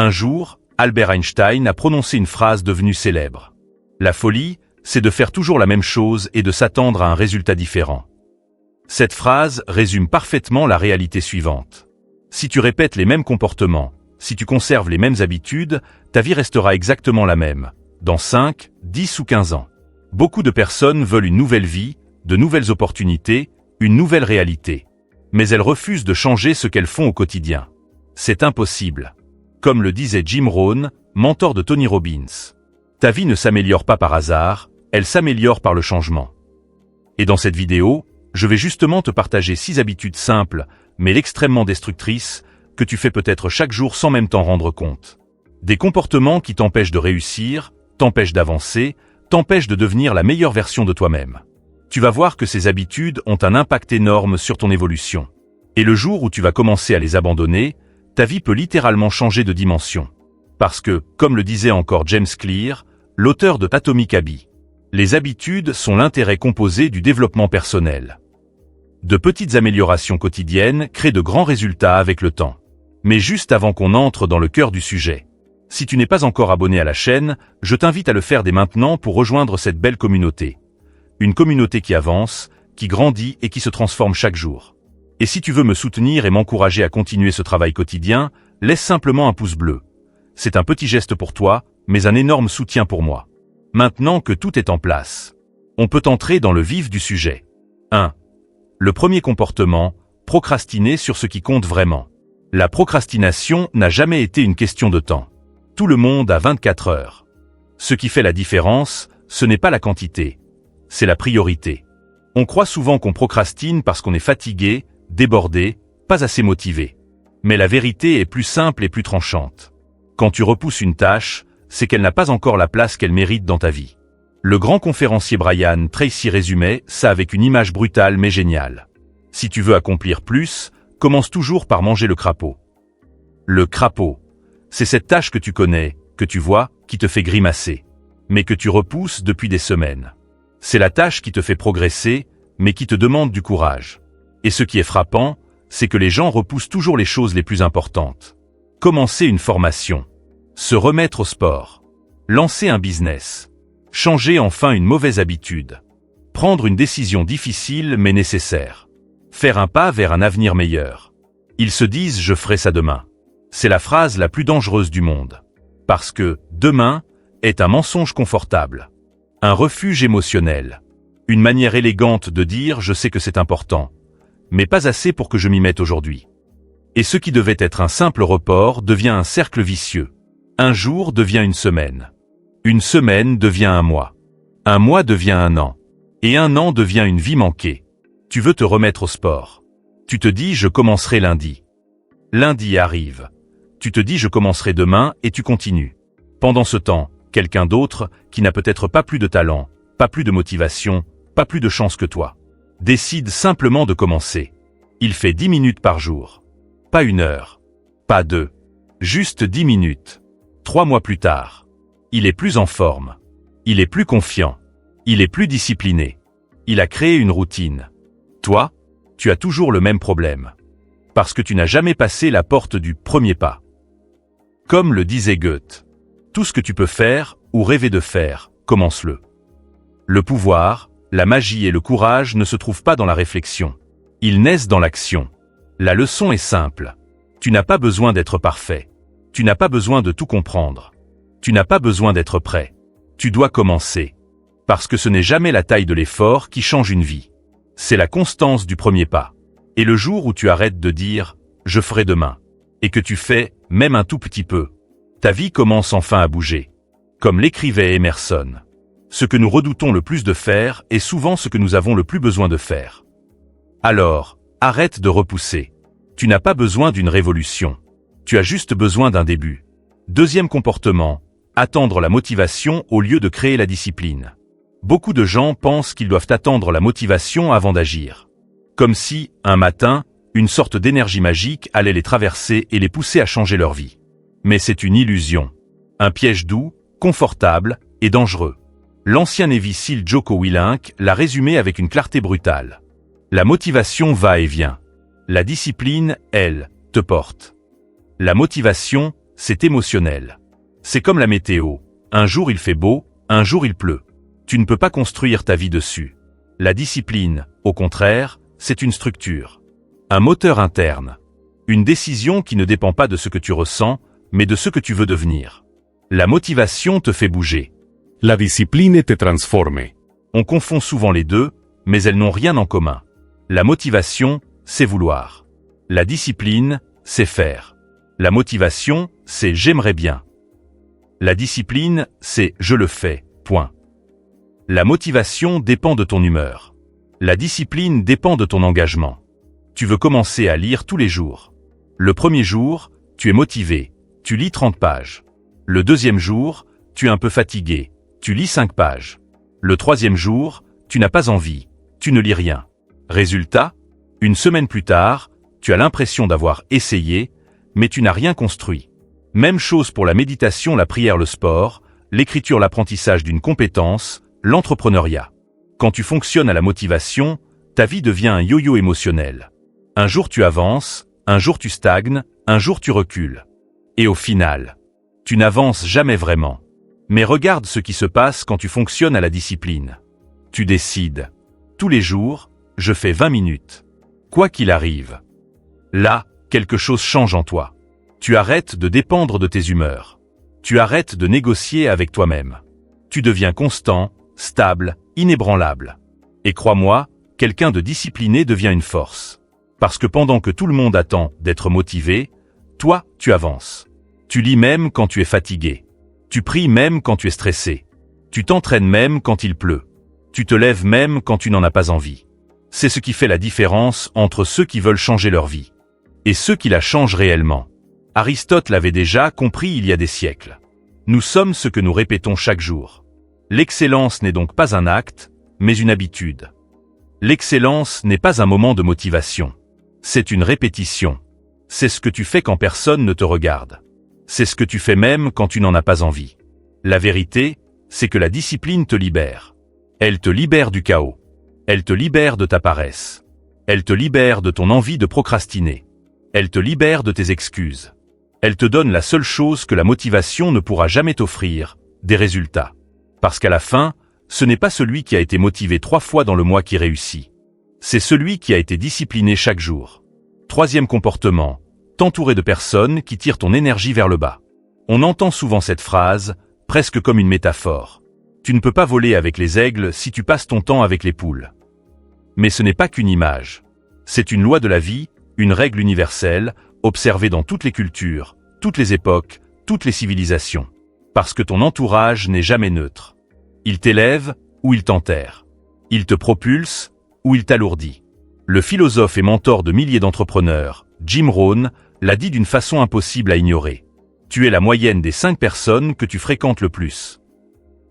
Un jour, Albert Einstein a prononcé une phrase devenue célèbre. La folie, c'est de faire toujours la même chose et de s'attendre à un résultat différent. Cette phrase résume parfaitement la réalité suivante. Si tu répètes les mêmes comportements, si tu conserves les mêmes habitudes, ta vie restera exactement la même, dans 5, 10 ou 15 ans. Beaucoup de personnes veulent une nouvelle vie, de nouvelles opportunités, une nouvelle réalité. Mais elles refusent de changer ce qu'elles font au quotidien. C'est impossible. Comme le disait Jim Rohn, mentor de Tony Robbins. Ta vie ne s'améliore pas par hasard, elle s'améliore par le changement. Et dans cette vidéo, je vais justement te partager 6 habitudes simples, mais extrêmement destructrices, que tu fais peut-être chaque jour sans même t'en rendre compte. Des comportements qui t'empêchent de réussir, t'empêchent d'avancer, t'empêchent de devenir la meilleure version de toi-même. Tu vas voir que ces habitudes ont un impact énorme sur ton évolution. Et le jour où tu vas commencer à les abandonner, ta vie peut littéralement changer de dimension. Parce que, comme le disait encore James Clear, l'auteur de Atomic Habits, les habitudes sont l'intérêt composé du développement personnel. De petites améliorations quotidiennes créent de grands résultats avec le temps. Mais juste avant qu'on entre dans le cœur du sujet, si tu n'es pas encore abonné à la chaîne, je t'invite à le faire dès maintenant pour rejoindre cette belle communauté. Une communauté qui avance, qui grandit et qui se transforme chaque jour. Et si tu veux me soutenir et m'encourager à continuer ce travail quotidien, laisse simplement un pouce bleu. C'est un petit geste pour toi, mais un énorme soutien pour moi. Maintenant que tout est en place, on peut entrer dans le vif du sujet. 1. Le premier comportement, procrastiner sur ce qui compte vraiment. La procrastination n'a jamais été une question de temps. Tout le monde a 24 heures. Ce qui fait la différence, ce n'est pas la quantité, c'est la priorité. On croit souvent qu'on procrastine parce qu'on est fatigué, débordé, pas assez motivé. Mais la vérité est plus simple et plus tranchante. Quand tu repousses une tâche, c'est qu'elle n'a pas encore la place qu'elle mérite dans ta vie. Le grand conférencier Brian Tracy résumait ça avec une image brutale mais géniale. Si tu veux accomplir plus, commence toujours par manger le crapaud. Le crapaud, c'est cette tâche que tu connais, que tu vois, qui te fait grimacer, mais que tu repousses depuis des semaines. C'est la tâche qui te fait progresser, mais qui te demande du courage. Et ce qui est frappant, c'est que les gens repoussent toujours les choses les plus importantes. Commencer une formation, se remettre au sport, lancer un business, changer enfin une mauvaise habitude, prendre une décision difficile mais nécessaire, faire un pas vers un avenir meilleur. Ils se disent « je ferai ça demain ». C'est la phrase la plus dangereuse du monde. Parce que « demain » est un mensonge confortable, un refuge émotionnel, une manière élégante de dire « je sais que c'est important », mais pas assez pour que je m'y mette aujourd'hui. Et ce qui devait être un simple report devient un cercle vicieux. Un jour devient une semaine devient un mois devient un an, et un an devient une vie manquée. Tu veux te remettre au sport. Tu te dis « je commencerai lundi ». Lundi arrive. Tu te dis « je commencerai demain » et tu continues. Pendant ce temps, quelqu'un d'autre, qui n'a peut-être pas plus de talent, pas plus de motivation, pas plus de chance que toi, décide simplement de commencer. Il fait 10 minutes par jour. Pas 1 heure. Pas 2. Juste 10 minutes. 3 mois plus tard. Il est plus en forme. Il est plus confiant. Il est plus discipliné. Il a créé une routine. Toi, tu as toujours le même problème. Parce que tu n'as jamais passé la porte du premier pas. Comme le disait Goethe, tout ce que tu peux faire, ou rêver de faire, commence-le. Le pouvoir, la magie et le courage ne se trouvent pas dans la réflexion. Ils naissent dans l'action. La leçon est simple. Tu n'as pas besoin d'être parfait. Tu n'as pas besoin de tout comprendre. Tu n'as pas besoin d'être prêt. Tu dois commencer. Parce que ce n'est jamais la taille de l'effort qui change une vie. C'est la constance du premier pas. Et le jour où tu arrêtes de dire « je ferai demain » et que tu fais, même un tout petit peu, ta vie commence enfin à bouger. Comme l'écrivait Emerson, ce que nous redoutons le plus de faire est souvent ce que nous avons le plus besoin de faire. Alors, arrête de repousser. Tu n'as pas besoin d'une révolution. Tu as juste besoin d'un début. Deuxième comportement, attendre la motivation au lieu de créer la discipline. Beaucoup de gens pensent qu'ils doivent attendre la motivation avant d'agir. Comme si, un matin, une sorte d'énergie magique allait les traverser et les pousser à changer leur vie. Mais c'est une illusion. Un piège doux, confortable et dangereux. L'ancien Navy SEAL Jocko Willink l'a résumé avec une clarté brutale. La motivation va et vient. La discipline, elle, te porte. La motivation, c'est émotionnel. C'est comme la météo. Un jour il fait beau, un jour il pleut. Tu ne peux pas construire ta vie dessus. La discipline, au contraire, c'est une structure. Un moteur interne. Une décision qui ne dépend pas de ce que tu ressens, mais de ce que tu veux devenir. La motivation te fait bouger. La disciplina te transforme. On confond souvent les deux, mais elles n'ont rien en commun. La motivation, c'est vouloir. La discipline, c'est faire. La motivation, c'est j'aimerais bien. La discipline, c'est je le fais, point. La motivation dépend de ton humeur. La discipline dépend de ton engagement. Tu veux commencer à lire tous les jours. Le premier jour, tu es motivé, tu lis 30 pages. Le deuxième jour, tu es un peu fatigué, tu lis 5 pages. Le troisième jour, tu n'as pas envie, tu ne lis rien. Résultat, une semaine plus tard, tu as l'impression d'avoir essayé, mais tu n'as rien construit. Même chose pour la méditation, la prière, le sport, l'écriture, l'apprentissage d'une compétence, l'entrepreneuriat. Quand tu fonctionnes à la motivation, ta vie devient un yo-yo émotionnel. Un jour tu avances, un jour tu stagnes, un jour tu recules. Et au final, tu n'avances jamais vraiment. Mais regarde ce qui se passe quand tu fonctionnes à la discipline. Tu décides. Tous les jours, je fais 20 minutes. Quoi qu'il arrive. Là, quelque chose change en toi. Tu arrêtes de dépendre de tes humeurs. Tu arrêtes de négocier avec toi-même. Tu deviens constant, stable, inébranlable. Et crois-moi, quelqu'un de discipliné devient une force. Parce que pendant que tout le monde attend d'être motivé, toi, tu avances. Tu lis même quand tu es fatigué. Tu pries même quand tu es stressé. Tu t'entraînes même quand il pleut. Tu te lèves même quand tu n'en as pas envie. C'est ce qui fait la différence entre ceux qui veulent changer leur vie et ceux qui la changent réellement. Aristote l'avait déjà compris il y a des siècles. Nous sommes ce que nous répétons chaque jour. L'excellence n'est donc pas un acte, mais une habitude. L'excellence n'est pas un moment de motivation. C'est une répétition. C'est ce que tu fais quand personne ne te regarde. C'est ce que tu fais même quand tu n'en as pas envie. La vérité, c'est que la discipline te libère. Elle te libère du chaos. Elle te libère de ta paresse. Elle te libère de ton envie de procrastiner. Elle te libère de tes excuses. Elle te donne la seule chose que la motivation ne pourra jamais t'offrir, des résultats. Parce qu'à la fin, ce n'est pas celui qui a été motivé 3 fois dans le mois qui réussit. C'est celui qui a été discipliné chaque jour. Troisième comportement, t'entourer de personnes qui tirent ton énergie vers le bas. On entend souvent cette phrase, presque comme une métaphore. Tu ne peux pas voler avec les aigles si tu passes ton temps avec les poules. Mais ce n'est pas qu'une image. C'est une loi de la vie, une règle universelle, observée dans toutes les cultures, toutes les époques, toutes les civilisations. Parce que ton entourage n'est jamais neutre. Il t'élève ou il t'enterre. Il te propulse ou il t'alourdit. Le philosophe et mentor de milliers d'entrepreneurs, Jim Rohn, l'a dit d'une façon impossible à ignorer. Tu es la moyenne des 5 personnes que tu fréquentes le plus.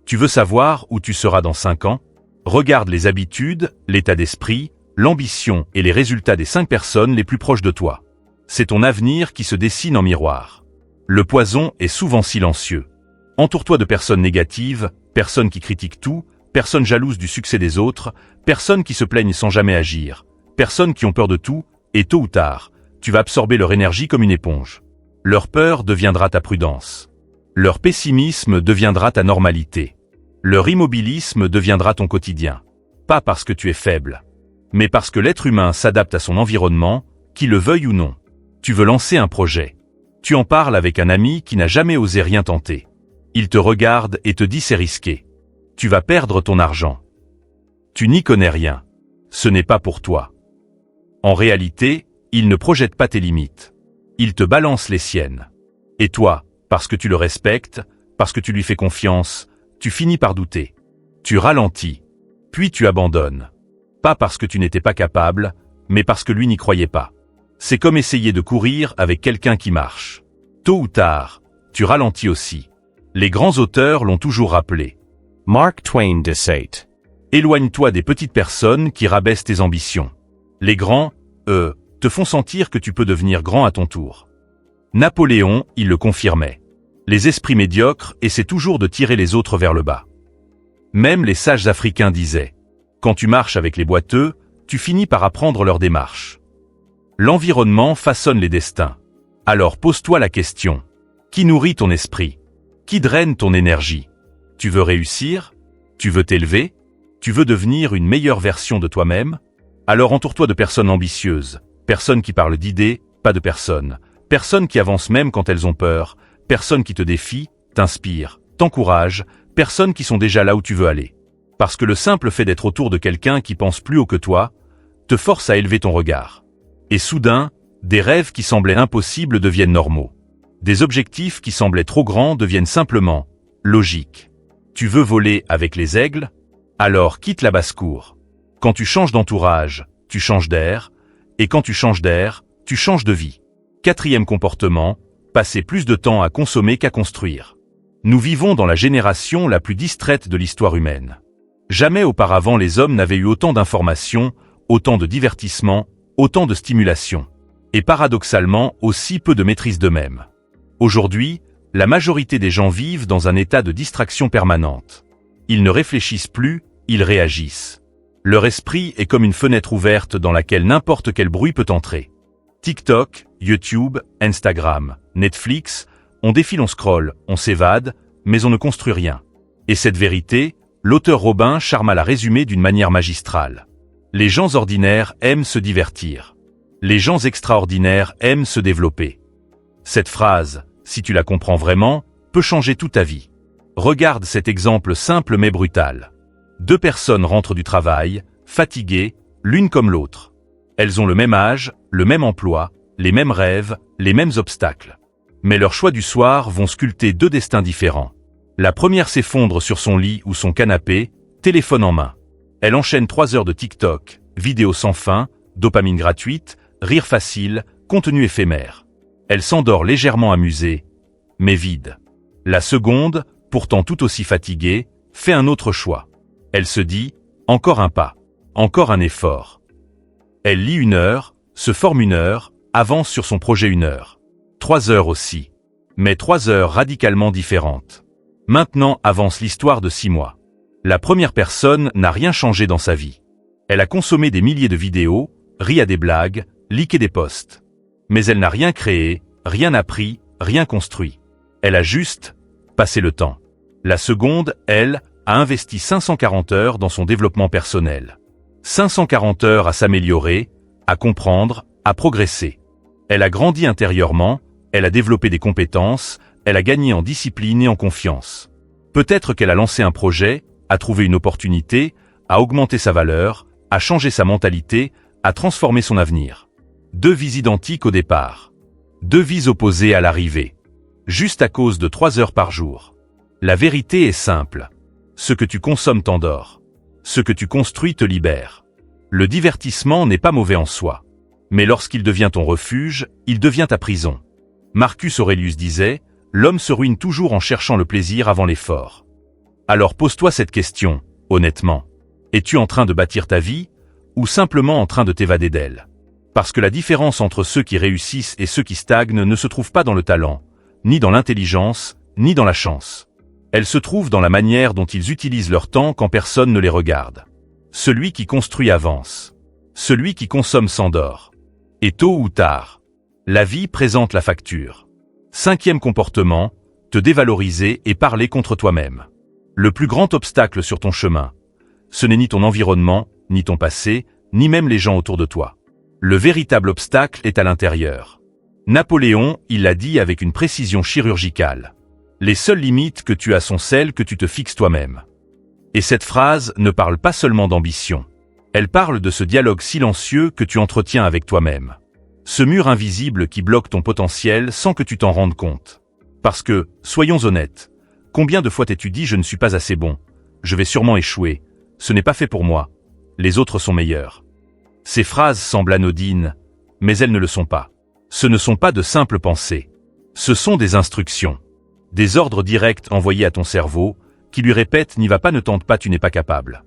Tu veux savoir où tu seras dans 5 ans? Regarde les habitudes, l'état d'esprit, l'ambition et les résultats des 5 personnes les plus proches de toi. C'est ton avenir qui se dessine en miroir. Le poison est souvent silencieux. Entoure-toi de personnes négatives, personnes qui critiquent tout, personnes jalouses du succès des autres, personnes qui se plaignent sans jamais agir, personnes qui ont peur de tout, et tôt ou tard, tu vas absorber leur énergie comme une éponge. Leur peur deviendra ta prudence. Leur pessimisme deviendra ta normalité. Leur immobilisme deviendra ton quotidien. Pas parce que tu es faible, mais parce que l'être humain s'adapte à son environnement, qu'il le veuille ou non. Tu veux lancer un projet. Tu en parles avec un ami qui n'a jamais osé rien tenter. Il te regarde et te dit c'est risqué. Tu vas perdre ton argent. Tu n'y connais rien. Ce n'est pas pour toi. En réalité, il ne projette pas tes limites. Il te balance les siennes. Et toi, parce que tu le respectes, parce que tu lui fais confiance, tu finis par douter. Tu ralentis. Puis tu abandonnes. Pas parce que tu n'étais pas capable, mais parce que lui n'y croyait pas. C'est comme essayer de courir avec quelqu'un qui marche. Tôt ou tard, tu ralentis aussi. Les grands auteurs l'ont toujours rappelé. Mark Twain disait. Éloigne-toi des petites personnes qui rabaissent tes ambitions. Les grands, eux, te font sentir que tu peux devenir grand à ton tour. Napoléon, il le confirmait. Les esprits médiocres essaient toujours de tirer les autres vers le bas. Même les sages africains disaient, quand tu marches avec les boiteux, tu finis par apprendre leur démarche. L'environnement façonne les destins. Alors pose-toi la question. Qui nourrit ton esprit? Qui draine ton énergie? Tu veux réussir? Tu veux t'élever? Tu veux devenir une meilleure version de toi-même? Alors entoure-toi de personnes ambitieuses, personnes qui parlent d'idées, pas de personnes, personnes qui avancent même quand elles ont peur, personnes qui te défient, t'inspirent, t'encouragent, personnes qui sont déjà là où tu veux aller. Parce que le simple fait d'être autour de quelqu'un qui pense plus haut que toi, te force à élever ton regard. Et soudain, des rêves qui semblaient impossibles deviennent normaux. Des objectifs qui semblaient trop grands deviennent simplement logiques. Tu veux voler avec les aigles? Alors quitte la basse-cour. Quand tu changes d'entourage, tu changes d'air, et quand tu changes d'air, tu changes de vie. 4e comportement, passer plus de temps à consommer qu'à construire. Nous vivons dans la génération la plus distraite de l'histoire humaine. Jamais auparavant les hommes n'avaient eu autant d'informations, autant de divertissements, autant de stimulation. Et paradoxalement, aussi peu de maîtrise d'eux-mêmes. Aujourd'hui, la majorité des gens vivent dans un état de distraction permanente. Ils ne réfléchissent plus, ils réagissent. Leur esprit est comme une fenêtre ouverte dans laquelle n'importe quel bruit peut entrer. TikTok, YouTube, Instagram, Netflix, on défile, on scrolle, on s'évade, mais on ne construit rien. Et cette vérité, l'auteur Robin Sharma l'a résumée d'une manière magistrale. Les gens ordinaires aiment se divertir. Les gens extraordinaires aiment se développer. Cette phrase, si tu la comprends vraiment, peut changer toute ta vie. Regarde cet exemple simple mais brutal. 2 personnes rentrent du travail, fatiguées, l'une comme l'autre. Elles ont le même âge, le même emploi, les mêmes rêves, les mêmes obstacles. Mais leurs choix du soir vont sculpter 2 destins différents. La première s'effondre sur son lit ou son canapé, téléphone en main. Elle enchaîne 3 heures de TikTok, vidéos sans fin, dopamine gratuite, rire facile, contenu éphémère. Elle s'endort légèrement amusée, mais vide. La seconde, pourtant tout aussi fatiguée, fait un autre choix. Elle se dit, encore un pas, encore un effort. Elle lit 1 heure, se forme 1 heure, avance sur son projet 1 heure. 3 heures aussi. Mais 3 heures radicalement différentes. Maintenant avance l'histoire de 6 mois. La première personne n'a rien changé dans sa vie. Elle a consommé des milliers de vidéos, ri à des blagues, liké des posts. Mais elle n'a rien créé, rien appris, rien construit. Elle a juste passé le temps. La seconde, elle, a investi 540 heures dans son développement personnel. 540 heures à s'améliorer, à comprendre, à progresser. Elle a grandi intérieurement, elle a développé des compétences, elle a gagné en discipline et en confiance. Peut-être qu'elle a lancé un projet, a trouvé une opportunité, a augmenté sa valeur, a changé sa mentalité, a transformé son avenir. 2 vies identiques au départ. 2 vies opposées à l'arrivée. Juste à cause de 3 heures par jour. La vérité est simple. Ce que tu consommes t'endort. Ce que tu construis te libère. Le divertissement n'est pas mauvais en soi. Mais lorsqu'il devient ton refuge, il devient ta prison. Marcus Aurelius disait, l'homme se ruine toujours en cherchant le plaisir avant l'effort. Alors pose-toi cette question, honnêtement. Es-tu en train de bâtir ta vie, ou simplement en train de t'évader d'elle? Parce que la différence entre ceux qui réussissent et ceux qui stagnent ne se trouve pas dans le talent, ni dans l'intelligence, ni dans la chance. Elle se trouve dans la manière dont ils utilisent leur temps quand personne ne les regarde. Celui qui construit avance. Celui qui consomme s'endort. Et tôt ou tard, la vie présente la facture. 5e comportement, te dévaloriser et parler contre toi-même. Le plus grand obstacle sur ton chemin, ce n'est ni ton environnement, ni ton passé, ni même les gens autour de toi. Le véritable obstacle est à l'intérieur. Napoléon, il l'a dit avec une précision chirurgicale. Les seules limites que tu as sont celles que tu te fixes toi-même. Et cette phrase ne parle pas seulement d'ambition. Elle parle de ce dialogue silencieux que tu entretiens avec toi-même. Ce mur invisible qui bloque ton potentiel sans que tu t'en rendes compte. Parce que, soyons honnêtes, combien de fois t'es-tu dit « je ne suis pas assez bon, je vais sûrement échouer, ce n'est pas fait pour moi, les autres sont meilleurs ». Ces phrases semblent anodines, mais elles ne le sont pas. Ce ne sont pas de simples pensées. Ce sont des instructions. Des ordres directs envoyés à ton cerveau, qui lui répètent « n'y va pas, ne tente pas, tu n'es pas capable ».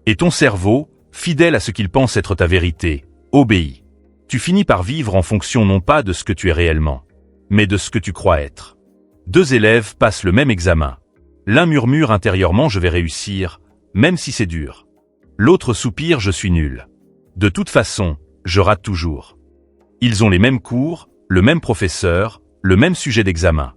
Et ton cerveau, fidèle à ce qu'il pense être ta vérité, obéit. Tu finis par vivre en fonction non pas de ce que tu es réellement, mais de ce que tu crois être. 2 élèves passent le même examen. L'un murmure intérieurement « je vais réussir », même si c'est dur. L'autre soupire « je suis nul. De toute façon, je rate toujours ». Ils ont les mêmes cours, le même professeur, le même sujet d'examen.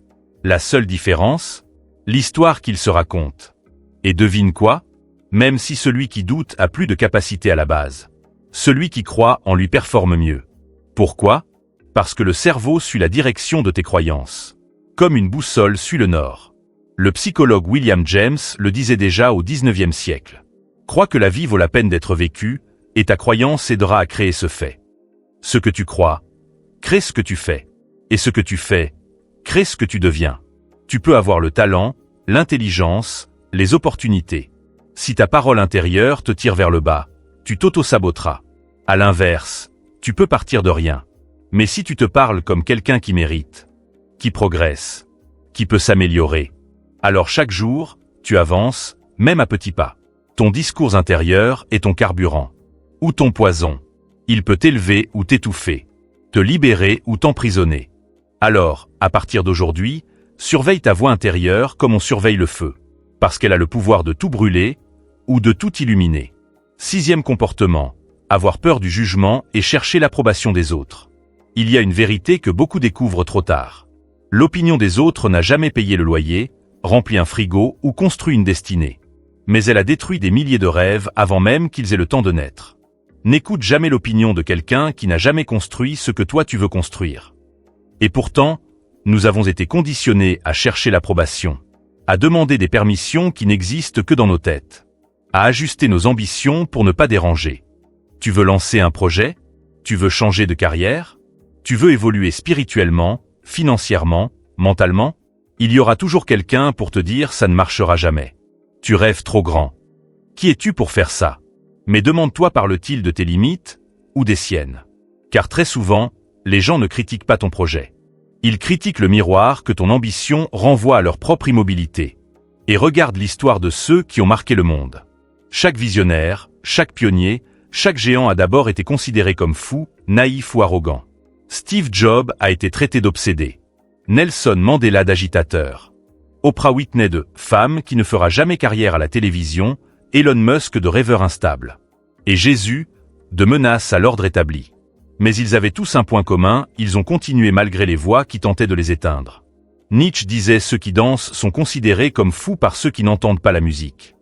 La seule différence? L'histoire qu'il se raconte. Et devine quoi? Même si celui qui doute a plus de capacité à la base, celui qui croit en lui performe mieux. Pourquoi? Parce que le cerveau suit la direction de tes croyances, comme une boussole suit le nord. Le psychologue William James le disait déjà au XIXe siècle. Crois que la vie vaut la peine d'être vécue, et ta croyance aidera à créer ce fait. Ce que tu crois, crée ce que tu fais. Et ce que tu fais, crée ce que tu deviens. Tu peux avoir le talent, l'intelligence, les opportunités. Si ta parole intérieure te tire vers le bas, tu t'auto-saboteras. À l'inverse, tu peux partir de rien. Mais si tu te parles comme quelqu'un qui mérite, qui progresse, qui peut s'améliorer, alors chaque jour, tu avances, même à petits pas. Ton discours intérieur est ton carburant. Ou ton poison. Il peut t'élever ou t'étouffer. Te libérer ou t'emprisonner. Alors, à partir d'aujourd'hui, surveille ta voix intérieure comme on surveille le feu. Parce qu'elle a le pouvoir de tout brûler ou de tout illuminer. 6e comportement. Avoir peur du jugement et chercher l'approbation des autres. Il y a une vérité que beaucoup découvrent trop tard. L'opinion des autres n'a jamais payé le loyer, rempli un frigo ou construit une destinée. Mais elle a détruit des milliers de rêves avant même qu'ils aient le temps de naître. N'écoute jamais l'opinion de quelqu'un qui n'a jamais construit ce que toi tu veux construire. Et pourtant, nous avons été conditionnés à chercher l'approbation, à demander des permissions qui n'existent que dans nos têtes, à ajuster nos ambitions pour ne pas déranger. Tu veux lancer un projet? Tu veux changer de carrière? Tu veux évoluer spirituellement, financièrement, mentalement? Il y aura toujours quelqu'un pour te dire ça ne marchera jamais. Tu rêves trop grand. Qui es-tu pour faire ça? Mais demande-toi parle-t-il de tes limites ou des siennes? Car très souvent, les gens ne critiquent pas ton projet. Ils critiquent le miroir que ton ambition renvoie à leur propre immobilité. Et regarde l'histoire de ceux qui ont marqué le monde. Chaque visionnaire, chaque pionnier, chaque géant a d'abord été considéré comme fou, naïf ou arrogant. Steve Jobs a été traité d'obsédé. Nelson Mandela d'agitateur. Oprah Whitney de femme qui ne fera jamais carrière à la télévision, Elon Musk de rêveur instable. Et Jésus, de menace à l'ordre établi. Mais ils avaient tous un point commun, ils ont continué malgré les voix qui tentaient de les éteindre. Nietzsche disait ceux qui dansent sont considérés comme fous par ceux qui n'entendent pas la musique.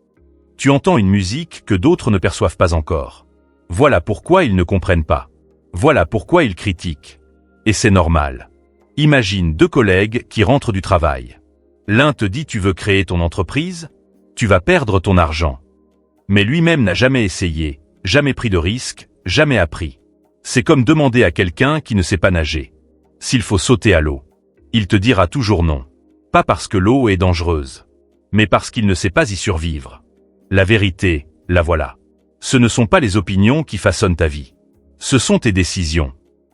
Tu entends une musique que d'autres ne perçoivent pas encore. Voilà pourquoi ils ne comprennent pas. Voilà pourquoi ils critiquent. Et c'est normal. Imagine 2 collègues qui rentrent du travail. L'un te dit tu veux créer ton entreprise, tu vas perdre ton argent. Mais lui-même n'a jamais essayé, jamais pris de risque, jamais appris. C'est comme demander à quelqu'un qui ne sait pas nager. S'il faut sauter à l'eau, il te dira toujours non. Pas parce que l'eau est dangereuse, mais parce qu'il ne sait pas y survivre. La vérité, la voilà. Ce ne sont pas les opinions qui façonnent ta vie. Ce sont tes décisions.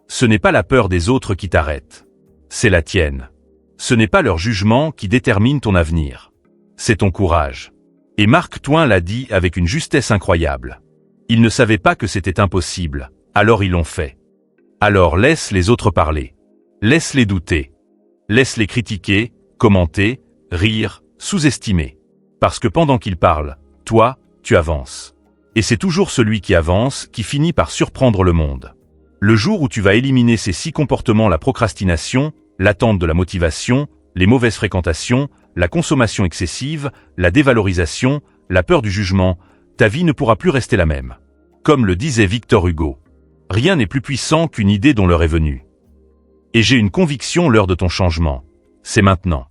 Ce n'est pas la peur des autres qui t'arrête. C'est la tienne. Ce n'est pas leur jugement qui détermine ton avenir. C'est ton courage. Et Mark Twain l'a dit avec une justesse incroyable. Ils ne savaient pas que c'était impossible, alors ils l'ont fait. Alors laisse les autres parler. Laisse-les douter. Laisse-les critiquer, commenter, rire, sous-estimer. Parce que pendant qu'ils parlent, toi, tu avances. Et c'est toujours celui qui avance qui finit par surprendre le monde. Le jour où tu vas éliminer ces 6 comportements, la procrastination, l'attente de la motivation, les mauvaises fréquentations, la consommation excessive, la dévalorisation, la peur du jugement, ta vie ne pourra plus rester la même. Comme le disait Victor Hugo, rien n'est plus puissant qu'une idée dont l'heure est venue. Et j'ai une conviction, l'heure de ton changement, c'est maintenant.